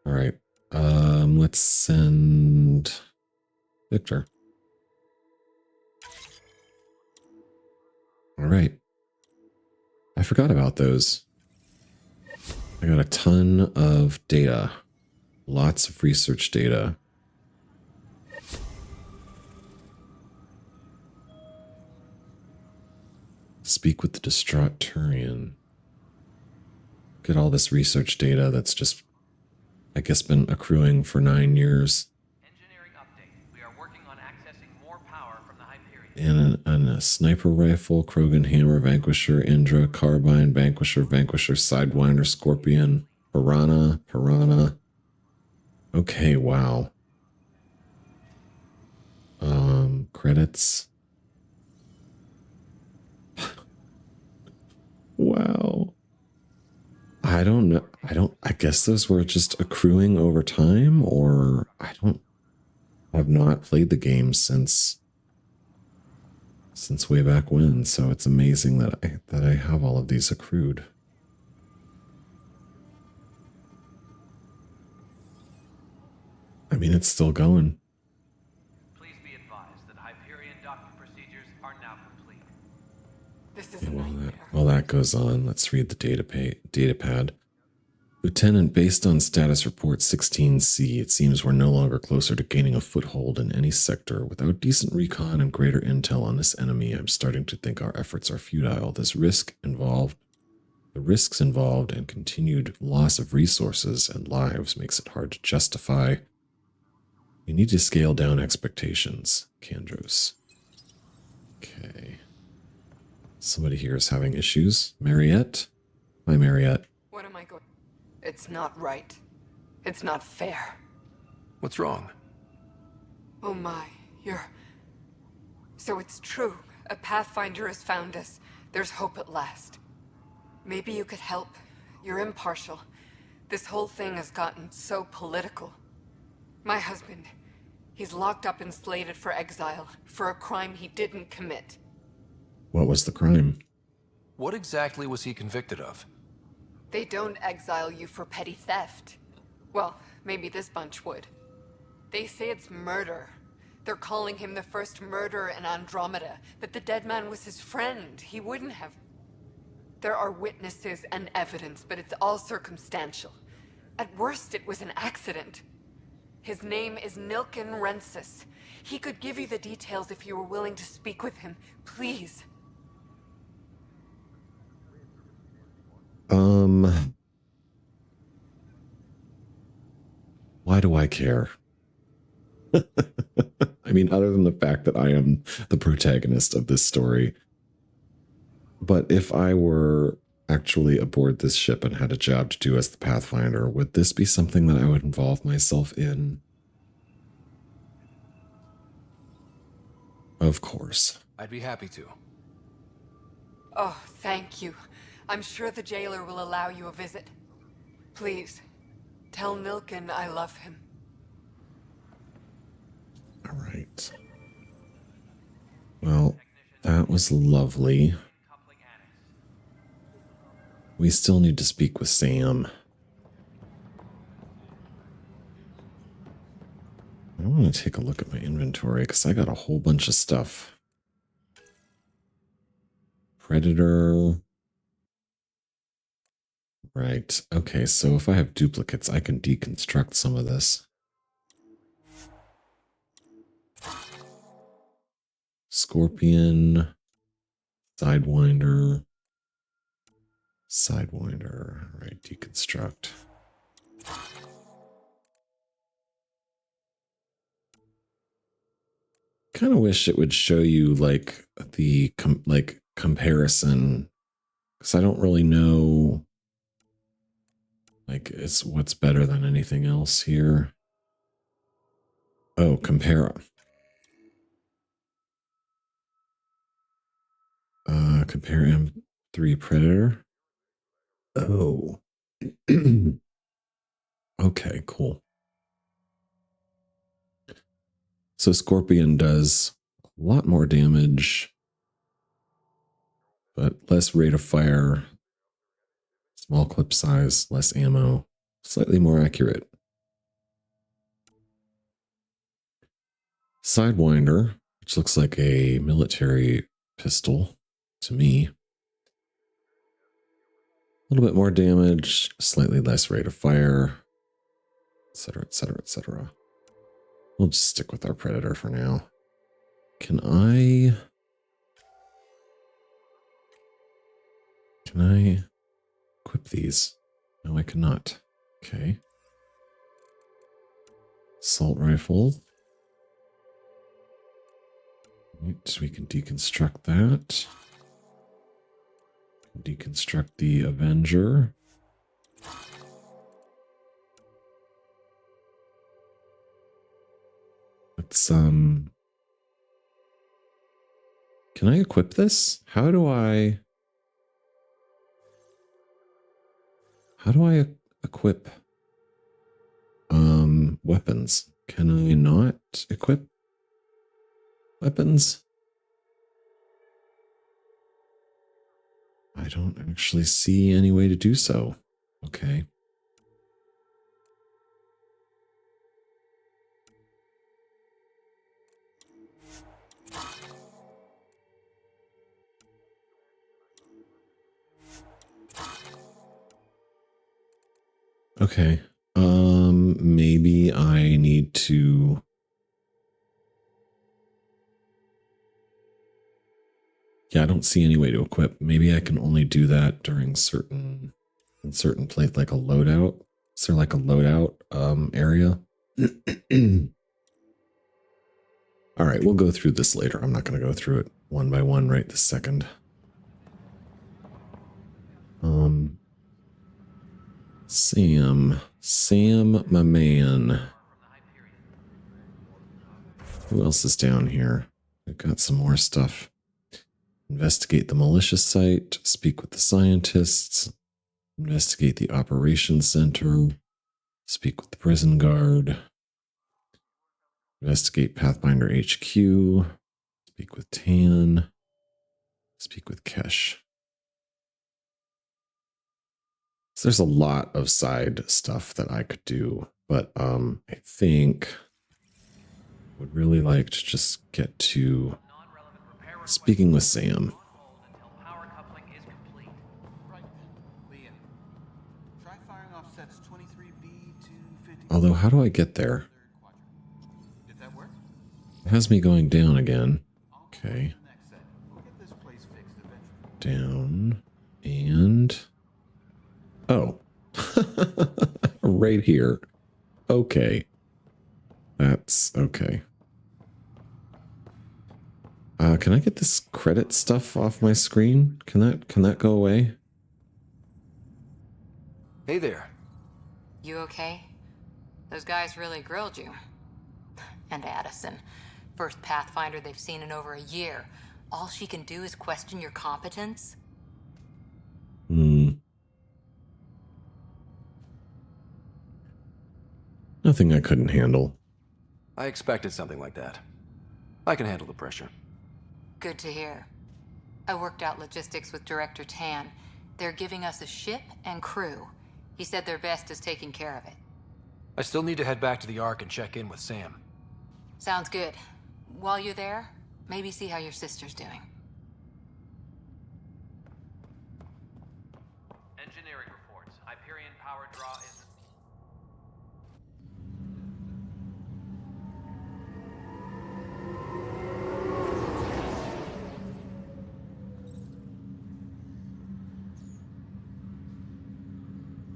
All right. Let's send Victor. All right. I forgot about those. I got a ton of data. Lots of research data. Speak with the distraught Turian. Get all this research data that's just, I guess, been accruing for 9 years. Engineering update. We are working on accessing more power from the Hyperion. And a sniper rifle, Krogan hammer, Vanquisher, Indra, carbine, Vanquisher, Sidewinder, Scorpion, Piranha. Okay, wow. Credits. Wow. I don't know. I guess those were just accruing over time, or I've not played the game since way back when, so it's amazing that I have all of these accrued. I mean, it's still going. Please be advised that Hyperion docking procedures are now complete. This is While that goes on, let's read the data pad. Lieutenant, based on status report 16C, it seems we're no longer closer to gaining a foothold in any sector. Without decent recon and greater intel on this enemy, I'm starting to think our efforts are futile. There's risk involved The risks involved and continued loss of resources and lives makes it hard to justify. We need to scale down expectations, Kandros. Okay. Somebody here is having issues. Mariette? Hi, Mariette. What am I going? It's not right. It's not fair. What's wrong? Oh my, you're... So it's true. A Pathfinder has found us. There's hope at last. Maybe you could help. You're impartial. This whole thing has gotten so political. My husband, he's locked up and slated for exile for a crime he didn't commit. What was the crime? What exactly was he convicted of? They don't exile you for petty theft. Well, maybe this bunch would. They say it's murder. They're calling him the first murderer in Andromeda, that the dead man was his friend. He wouldn't have... There are witnesses and evidence, but it's all circumstantial. At worst, it was an accident. His name is Nilken Rensis. He could give you the details if you were willing to speak with him. Please. Why do I care? I mean, other than the fact that I am the protagonist of this story. But if I were actually aboard this ship and had a job to do as the Pathfinder, would this be something that I would involve myself in? Of course. I'd be happy to. Oh, thank you. I'm sure the jailer will allow you a visit. Please, tell Nilken I love him. All right. Well, that was lovely. We still need to speak with Sam. I want to take a look at my inventory because I got a whole bunch of stuff. Predator. Right. Okay, so if I have duplicates, I can deconstruct some of this. Scorpion. Sidewinder. Sidewinder. All right, deconstruct. Kind of wish it would show you like the comparison, because I don't really know like it's what's better than anything else here. Oh, compare. Compare M3 Predator. Oh. Okay, cool. So Scorpion does a lot more damage, but less rate of fire, small clip size, less ammo, slightly more accurate. Sidewinder, which looks like a military pistol to me. A little bit more damage, slightly less rate of fire, etc., etc., etc. We'll just stick with our Predator for now. Can I equip these? No, I cannot. Okay. Assault rifle. Right, we can deconstruct that. Deconstruct the Avenger. Let's can I equip this? How do I equip weapons? Can I not equip weapons? I don't actually see any way to do so. Okay. Okay. Maybe I need to Yeah, I don't see any way to equip. Maybe I can only do that during in certain place, like a loadout. Is there like a loadout area? All right, we'll go through this later. I'm not going to go through it one by one right this second. Sam, my man. Who else is down here? We've got some more stuff. Investigate the militia site, speak with the scientists, investigate the operations center, speak with the prison guard, investigate Pathfinder HQ, speak with Tan, speak with Kesh. So there's a lot of side stuff that I could do, but I think I would really like to just get to speaking with Sam. Although, how do I get there? It has me going down again. Okay. Down. And... oh. Right here. Okay. That's okay. Can I get this credit stuff off my screen? Can that go away? Hey there. You okay? Those guys really grilled you. And Addison. First Pathfinder they've seen in over a year. All she can do is question your competence? Nothing I couldn't handle. I expected something like that. I can handle the pressure. Good to hear. I worked out logistics with Director Tan. They're giving us a ship and crew. He said their best is taking care of it. I still need to head back to the Ark and check in with Sam. Sounds good. While you're there, maybe see how your sister's doing. Engineering reports. Hyperion power draw is...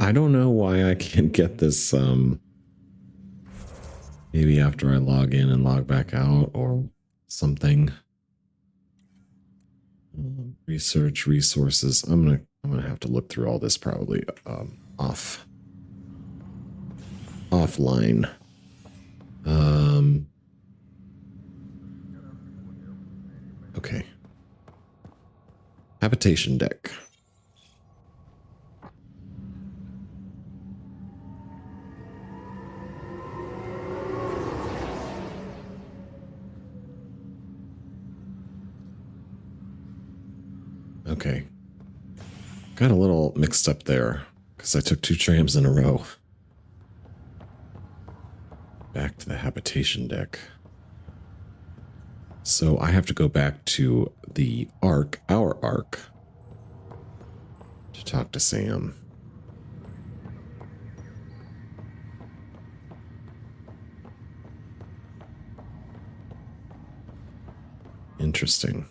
I don't know why I can't get this, maybe after I log in and log back out or something. Research resources. I'm gonna have to look through all this probably offline. Okay. Habitation deck. Okay. Got a little mixed up there because I took 2 trams in a row. Back to the habitation deck. So I have to go back to the Ark, our Ark, to talk to Sam. Interesting.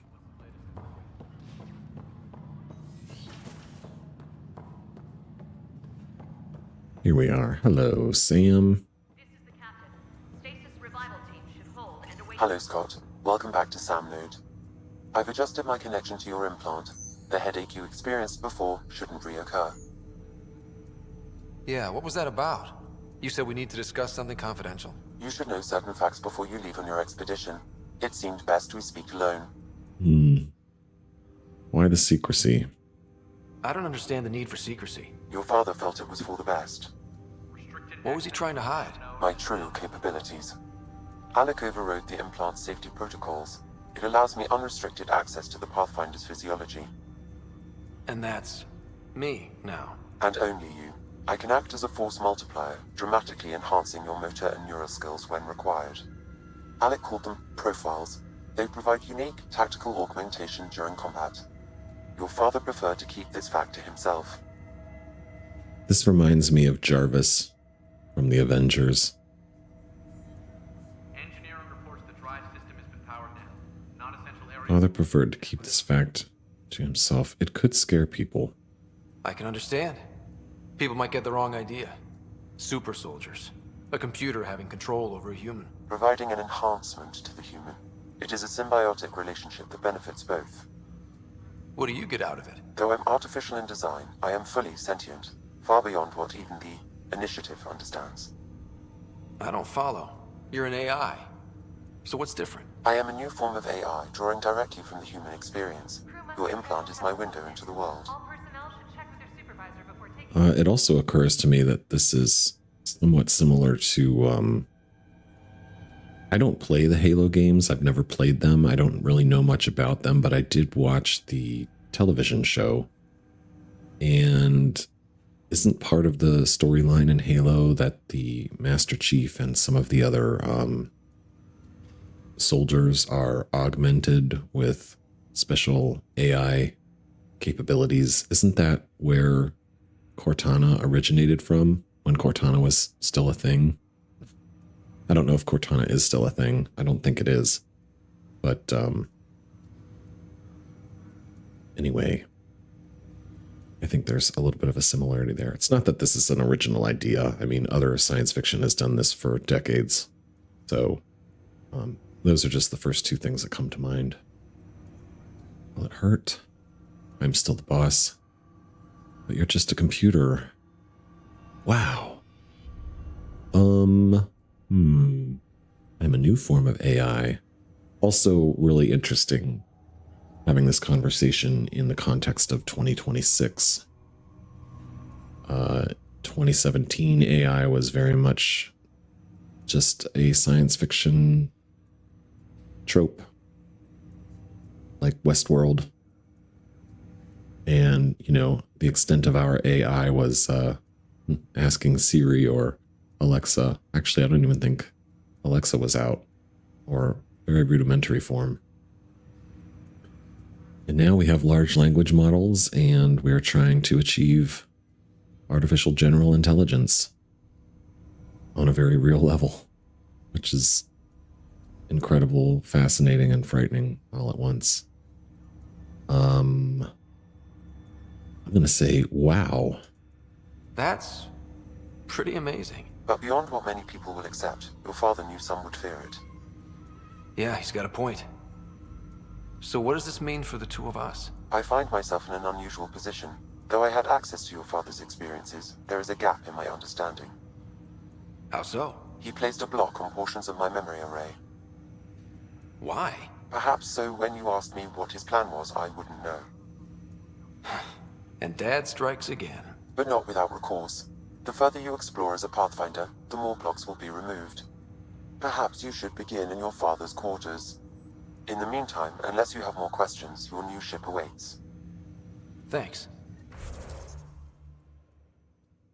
Here we are. Hello, Sam. Hello, Scott. Welcome back to Sam Node. I've adjusted my connection to your implant. The headache you experienced before shouldn't reoccur. Yeah, what was that about? You said we need to discuss something confidential. You should know certain facts before you leave on your expedition. It seemed best we speak alone. Why the secrecy? I don't understand the need for secrecy. Your father felt it was for the best. What was he trying to hide? My true capabilities. Alec overrode the implant safety protocols. It allows me unrestricted access to the Pathfinder's physiology. And that's me now. And only you. I can act as a force multiplier, dramatically enhancing your motor and neural skills when required. Alec called them profiles. They provide unique tactical augmentation during combat. Your father preferred to keep this fact to himself. This reminds me of Jarvis from the Avengers. Engineering reports the drive system has been powered down. Non-essential father preferred to keep this fact to himself. It could scare people. I can understand. People might get the wrong idea. Super soldiers. A computer having control over a human. Providing an enhancement to the human. It is a symbiotic relationship that benefits both. What do you get out of it? Though I'm artificial in design, I am fully sentient. Far beyond what even the Initiative understands. I don't follow. You're an AI. So what's different? I am a new form of AI, drawing directly from the human experience. Your implant is my window into the world. It also occurs to me that this is somewhat similar to, I don't play the Halo games. I've never played them. I don't really know much about them, but I did watch the television show. And isn't part of the storyline in Halo that the Master Chief and some of the other soldiers are augmented with special AI capabilities? Isn't that where Cortana originated from, when Cortana was still a thing? I don't know if Cortana is still a thing. I don't think it is. But anyway, I think there's a little bit of a similarity there. It's not that this is an original idea. I mean, other science fiction has done this for decades. So those are just the first two things that come to mind. Will it hurt? I'm still the boss. But you're just a computer. Wow. I'm a new form of AI. Also really interesting having this conversation in the context of 2026. 2017 AI was very much just a science fiction trope, like Westworld. And, you know, the extent of our AI was asking Siri or Alexa. Actually, I don't even think Alexa was out, or very rudimentary form. And now we have large language models, and we're trying to achieve artificial general intelligence on a very real level, which is incredible, fascinating, and frightening all at once. I'm going to say, wow. That's pretty amazing. But beyond what many people will accept, your father knew some would fear it. Yeah, he's got a point. So what does this mean for the two of us? I find myself in an unusual position. Though I had access to your father's experiences, there is a gap in my understanding. How so? He placed a block on portions of my memory array. Why? Perhaps so when you asked me what his plan was, I wouldn't know. And Dad strikes again. But not without recourse. The further you explore as a Pathfinder, the more blocks will be removed. Perhaps you should begin in your father's quarters. In the meantime, unless you have more questions, your new ship awaits. Thanks.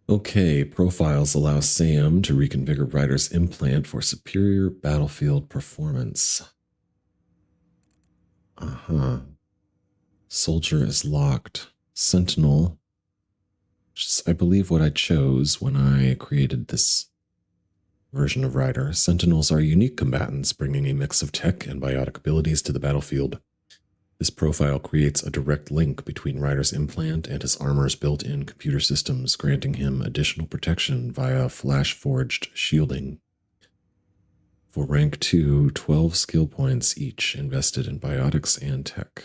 Okay, profiles allow Sam to reconfigure Ryder's implant for superior battlefield performance. Soldier is locked. Sentinel, which is, I believe, what I chose when I created this version of Ryder. Sentinels are unique combatants, bringing a mix of tech and biotic abilities to the battlefield. This profile creates a direct link between Ryder's implant and his armor's built-in computer systems, granting him additional protection via flash-forged shielding. For rank 2, 12 skill points each invested in biotics and tech.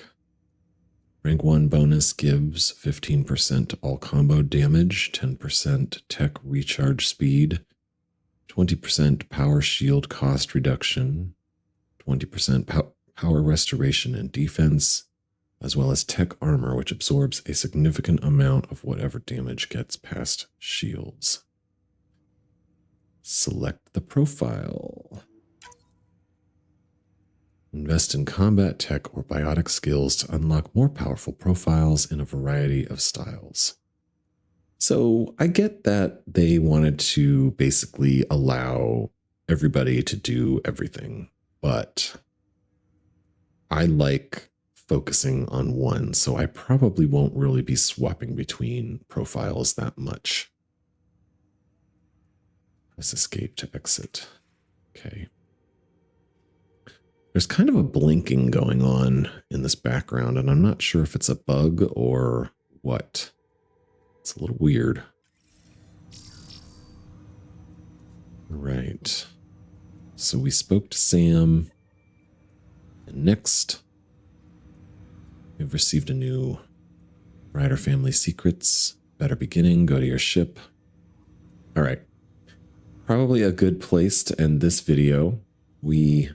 Rank 1 bonus gives 15% all combo damage, 10% tech recharge speed, 20% power shield cost reduction, 20% power restoration and defense, as well as tech armor, which absorbs a significant amount of whatever damage gets past shields. Select the profile. Invest in combat tech or biotic skills to unlock more powerful profiles in a variety of styles. So I get that they wanted to basically allow everybody to do everything, but I like focusing on one, so I probably won't really be swapping between profiles that much. Press escape to exit. Okay. There's kind of a blinking going on in this background, and I'm not sure if it's a bug or what. It's a little weird. Right. So we spoke to Sam. And next, we've received a new Ryder Family Secrets. Better beginning. Go to your ship. All right. Probably a good place to end this video. We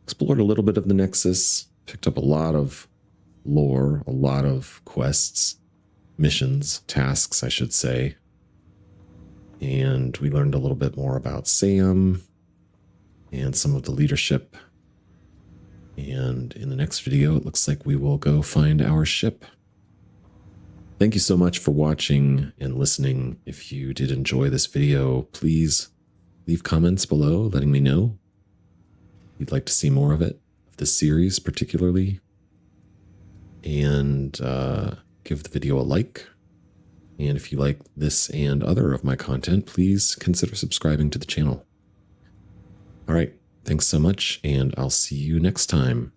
explored a little bit of the Nexus, picked up a lot of lore, a lot of quests, missions, tasks, I should say. And we learned a little bit more about Sam and some of the leadership. And in the next video, it looks like we will go find our ship. Thank you so much for watching and listening. If you did enjoy this video, please leave comments below letting me know you'd like to see more of it, of this series particularly. And give the video a like. And if you like this and other of my content, please consider subscribing to the channel. All right, thanks so much, and I'll see you next time.